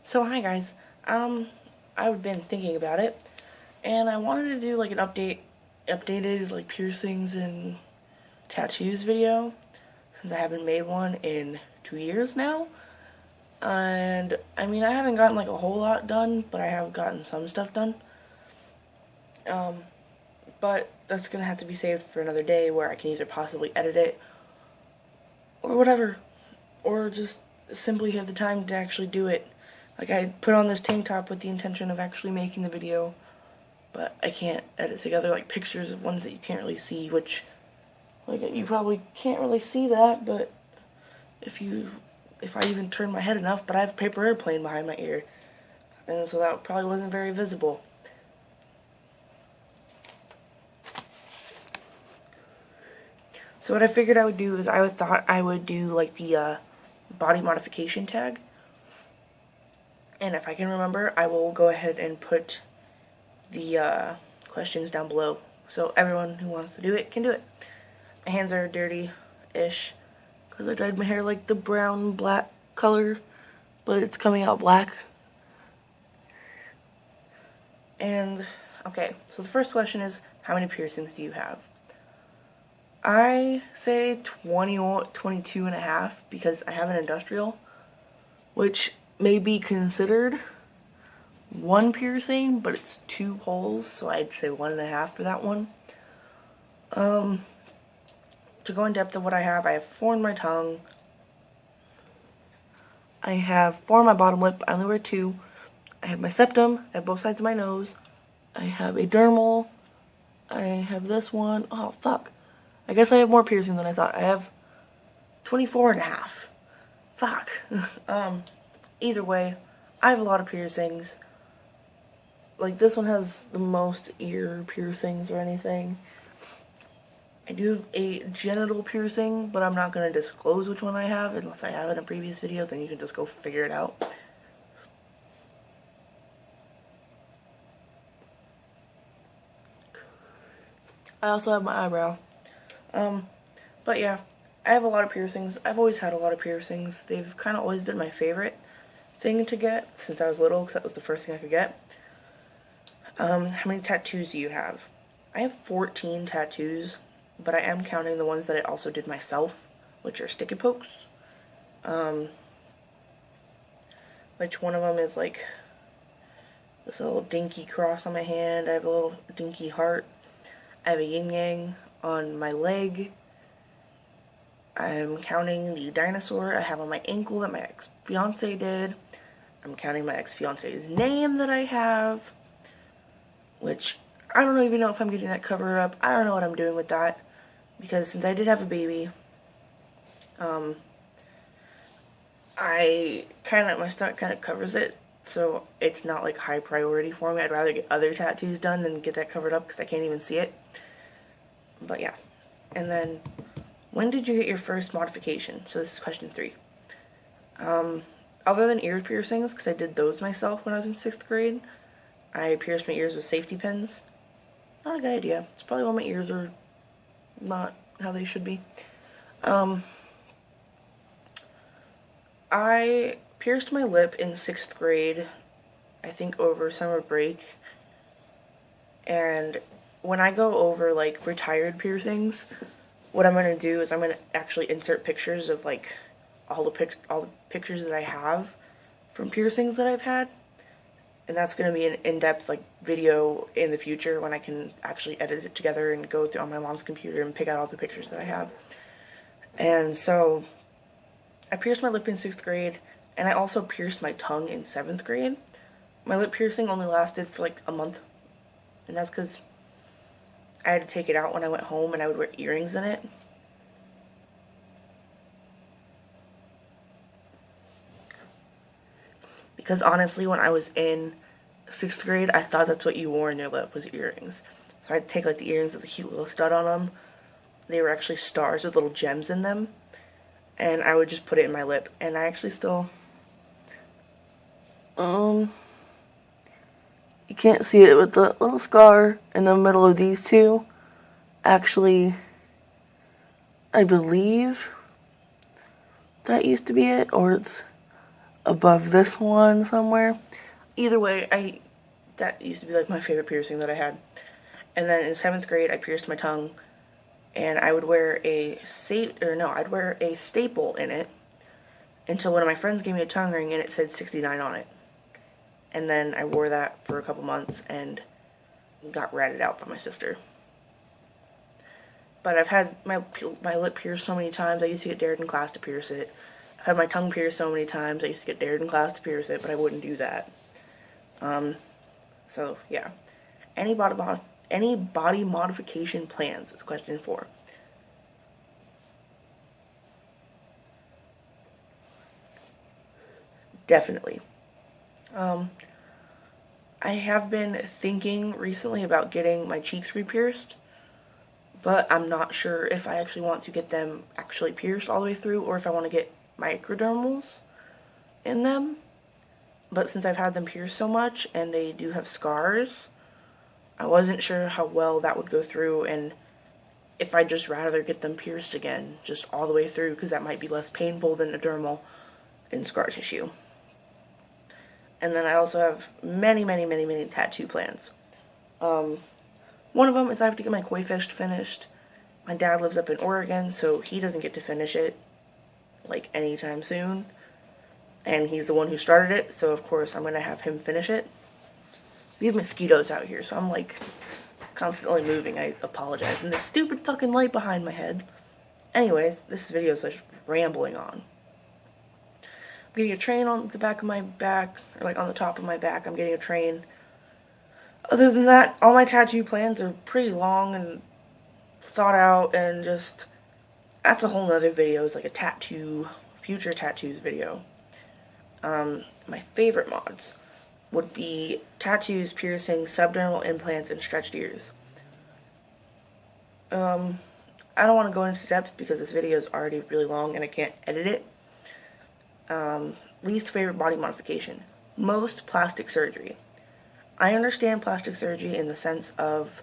So hi guys, I've been thinking about it, and I wanted to do like an updated like piercings and tattoos video, since I haven't made one in 2 years now. And I mean, I haven't gotten like a whole lot done, but I have gotten some stuff done. But that's gonna have to be saved for another day where I can either possibly edit it or whatever, or just simply have the time to actually do it. Like, I put on this tank top with the intention of actually making the video, but I can't edit together like pictures of ones that you can't really see, which, like, you probably can't really see that, but if I even turn my head enough, but I have a paper airplane behind my ear, and so that probably wasn't very visible. So what I figured I would do is thought I would do like the body modification tag. And if I can remember, I will go ahead and put the questions down below, so everyone who wants to do it can do it. My hands are dirty-ish, because I dyed my hair like the brown-black color, but it's coming out black. And, okay, so the first question is, how many piercings do you have? I say 22 and a half, because I have an industrial, which may be considered one piercing, but it's 2 holes, so I'd say 1.5 for that one. To go in depth of what I have 4 in my tongue. I have 4 on my bottom lip. I only wear 2. I have my septum at both sides of my nose. I have a dermal. I have this one. Oh, fuck. I guess I have more piercing than I thought. I have 24 and a half. Fuck. Either way, I have a lot of piercings. Like, this one has the most ear piercings or anything. I do have a genital piercing, but I'm not going to disclose which one I have unless I have in a previous video, then you can just go figure it out. I also have my eyebrow. But yeah, I have a lot of piercings. I've always had a lot of piercings. They've kind of always been my favorite thing to get since I was little, because that was the first thing I could get. How many tattoos do you have? I have 14 tattoos, but I am counting the ones that I also did myself, which are sticky pokes. Which one of them is like this little dinky cross on my hand. I have a little dinky heart. I have a yin-yang on my leg. I'm counting the dinosaur I have on my ankle that my ex-fiance did. I'm counting my ex-fiance's name that I have, which I don't even know if I'm getting that covered up. I don't know what I'm doing with that, because since I did have a baby, my stomach kind of covers it, so it's not like high priority for me. I'd rather get other tattoos done than get that covered up, because I can't even see it. But yeah. And then, when did you get your first modification? So this is question 3. Other than ear piercings, because I did those myself when I was in 6th grade, I pierced my ears with safety pins. Not a good idea. It's probably why my ears are not how they should be. I pierced my lip in 6th grade, I think over summer break. And when I go over like retired piercings, what I'm going to do is I'm going to actually insert pictures of like all the pictures that I have from piercings that I've had. And that's going to be an in-depth like video in the future when I can actually edit it together and go through on my mom's computer and pick out all the pictures that I have. And so I pierced my lip in 6th grade, and I also pierced my tongue in 7th grade. My lip piercing only lasted for like a month, and that's because I had to take it out when I went home and I would wear earrings in it. Because honestly, when I was in 6th grade, I thought that's what you wore in your lip, was earrings. So I'd take like the earrings with a cute little stud on them. They were actually stars with little gems in them. And I would just put it in my lip. And I actually still, you can't see it, but the little scar in the middle of these two, actually, I believe that used to be it, or it's above this one somewhere. Either way, that used to be like my favorite piercing that I had. And then in 7th grade, I pierced my tongue, and I would wear I'd wear a staple in it until one of my friends gave me a tongue ring and it said 69 on it. And then I wore that for a couple months and got ratted out by my sister. But I've had my lip pierced so many times. I used to get dared in class to pierce it. I've had my tongue pierced so many times. I used to get dared in class to pierce it, but I wouldn't do that. So yeah. Any body modification plans is question 4. Definitely. I have been thinking recently about getting my cheeks re-pierced, but I'm not sure if I actually want to get them actually pierced all the way through or if I want to get microdermals in them. But since I've had them pierced so much and they do have scars, I wasn't sure how well that would go through and if I'd just rather get them pierced again, just all the way through, because that might be less painful than a dermal in scar tissue. And then I also have many tattoo plans. One of them is I have to get my koi fish finished. My dad lives up in Oregon, so he doesn't get to finish it, like, anytime soon. And he's the one who started it, so of course I'm going to have him finish it. We have mosquitoes out here, so I'm, like, constantly moving. I apologize. And this stupid fucking light behind my head. Anyways, this video is just rambling on. I'm getting a train on the back of my back, or like on the top of my back. I'm getting a train. Other than that, all my tattoo plans are pretty long and thought out, and just, that's a whole nother video. It's like a future tattoos video. My favorite mods would be tattoos, piercings, subdermal implants, and stretched ears. I don't want to go into depth because this video is already really long and I can't edit it. Least favorite body modification. Most plastic surgery. I understand plastic surgery in the sense of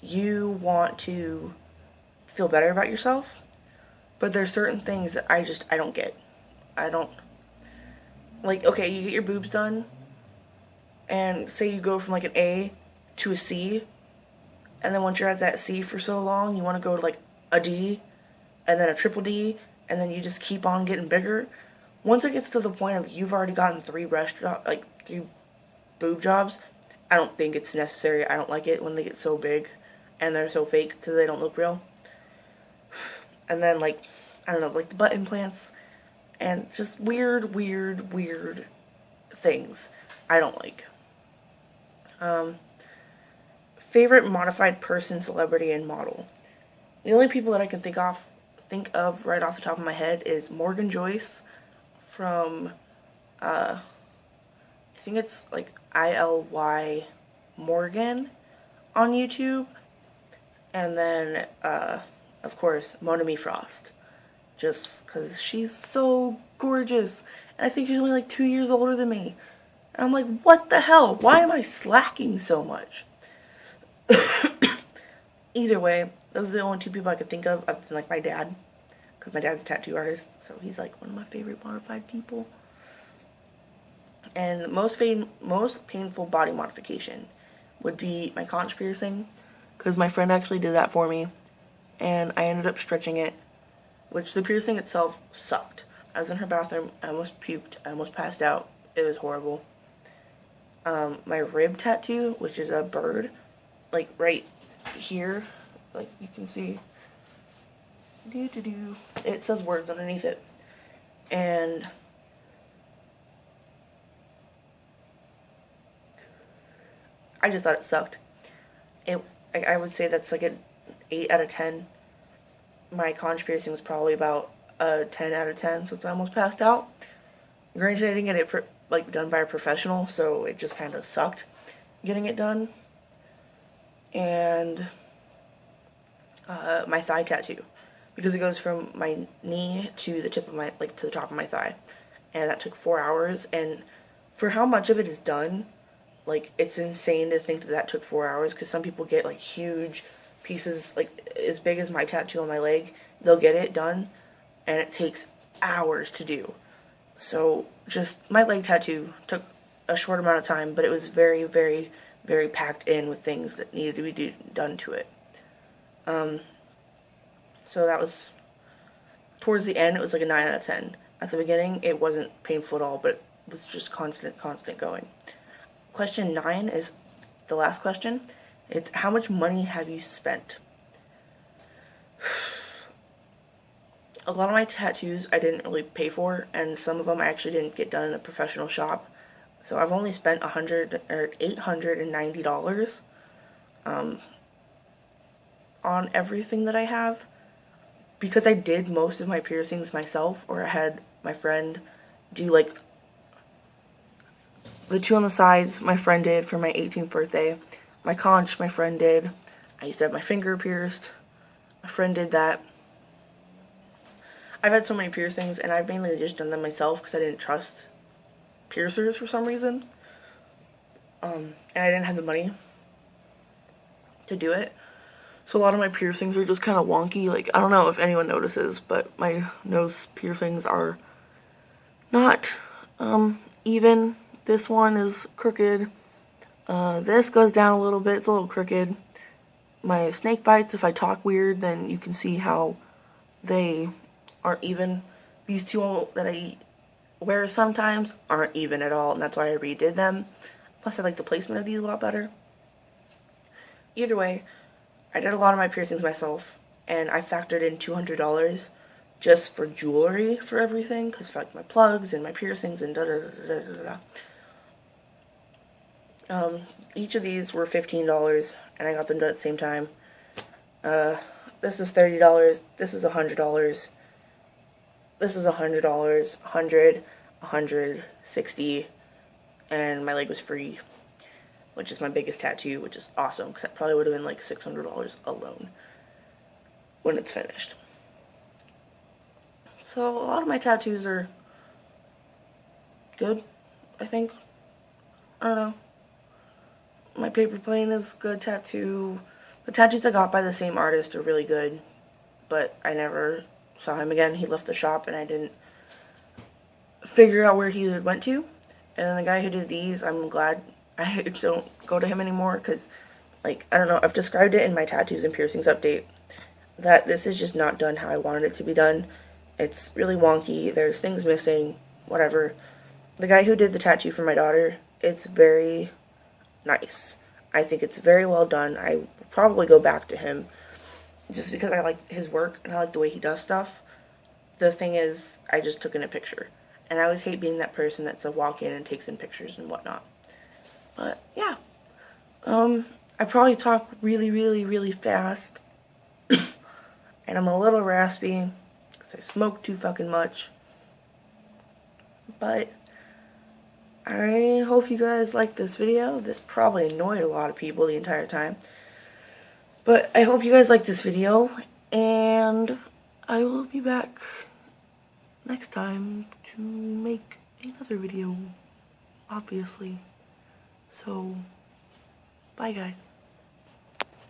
you want to feel better about yourself, but there's certain things that I don't get. Like, okay, you get your boobs done, and say you go from like an A to a C, and then once you're at that C for so long, you want to go to like a D, and then a triple D, and then you just keep on getting bigger. Once it gets to the point of you've already gotten 3 boob jobs, I don't think it's necessary. I don't like it when they get so big and they're so fake because they don't look real. And then, like, I don't know, like the butt implants and just weird things I don't like. Favorite modified person, celebrity, and model. The only people that I can think of right off the top of my head is Morgan Joyce from, I think it's like ILY Morgan on YouTube, and then, of course, Mona Me Frost, just because she's so gorgeous, and I think she's only like 2 years older than me, and I'm like, what the hell, why am I slacking so much? Either way, those are the only 2 people I could think of, other than like my dad, because my dad's a tattoo artist, so he's like one of my favorite modified people. And the most painful body modification would be my conch piercing, because my friend actually did that for me, and I ended up stretching it, which the piercing itself sucked. I was in her bathroom, I almost puked, I almost passed out, it was horrible. My rib tattoo, which is a bird, like right here, like you can see, it says words underneath it, and I just thought it sucked. I would say that's like an 8 out of 10. My conch piercing was probably about a 10 out of 10 since I almost passed out. Granted, I didn't get it done by a professional, so it just kind of sucked getting it done. And my thigh tattoo, because it goes from my knee to the tip of my, to the top of my thigh, and that took 4 hours. And for how much of it is done, like, it's insane to think that took 4 hours, because some people get like huge pieces, like as big as my tattoo on my leg. They'll get it done and it takes hours to do. So just my leg tattoo took a short amount of time, but it was very, very, very packed in with things that needed to be done to it. So that was, towards the end, it was like a 9 out of 10. At the beginning, it wasn't painful at all, but it was just constant going. Question 9 is the last question. It's how much money have you spent? A lot of my tattoos I didn't really pay for, and some of them I actually didn't get done in a professional shop. So I've only spent $890 on everything that I have, because I did most of my piercings myself, or I had my friend do like the 2 on the sides. My friend did for my 18th birthday. My conch, my friend did. I used to have my finger pierced. My friend did that. I've had so many piercings, and I've mainly just done them myself because I didn't trust piercers for some reason. And I didn't have the money to do it. So a lot of my piercings are just kind of wonky. Like, I don't know if anyone notices, but my nose piercings are not even. This one is crooked. This goes down a little bit. It's a little crooked. My snake bites, if I talk weird, then you can see how they aren't even. These 2 that I wear sometimes aren't even at all, and that's why I redid them. Plus, I like the placement of these a lot better. Either way, I did a lot of my piercings myself, and I factored in $200 just for jewelry for everything, because for like my plugs and my piercings and each of these were $15, and I got them done at the same time. This was $30, this was $100, this was $100, $100, $160, and my leg was free, which is my biggest tattoo, which is awesome, because that probably would have been like $600 alone when it's finished. So a lot of my tattoos are good, I think. I don't know. My paper plane is a good tattoo. The tattoos I got by the same artist are really good, but I never saw him again. He left the shop, and I didn't figure out where he went to. And then the guy who did these, I'm glad I don't go to him anymore, because, like, I don't know, I've described it in my tattoos and piercings update that this is just not done how I wanted it to be done. It's really wonky, there's things missing, whatever. The guy who did the tattoo for my daughter, it's very nice. I think it's very well done. I will probably go back to him just because I like his work and I like the way he does stuff. The thing is, I just took in a picture, and I always hate being that person that's a walk in and takes in pictures and whatnot. But yeah, I probably talk really, really, really fast, and I'm a little raspy because I smoke too fucking much. But I hope you guys liked this video. This probably annoyed a lot of people the entire time. But I hope you guys liked this video, and I will be back next time to make another video, obviously. So, bye guys.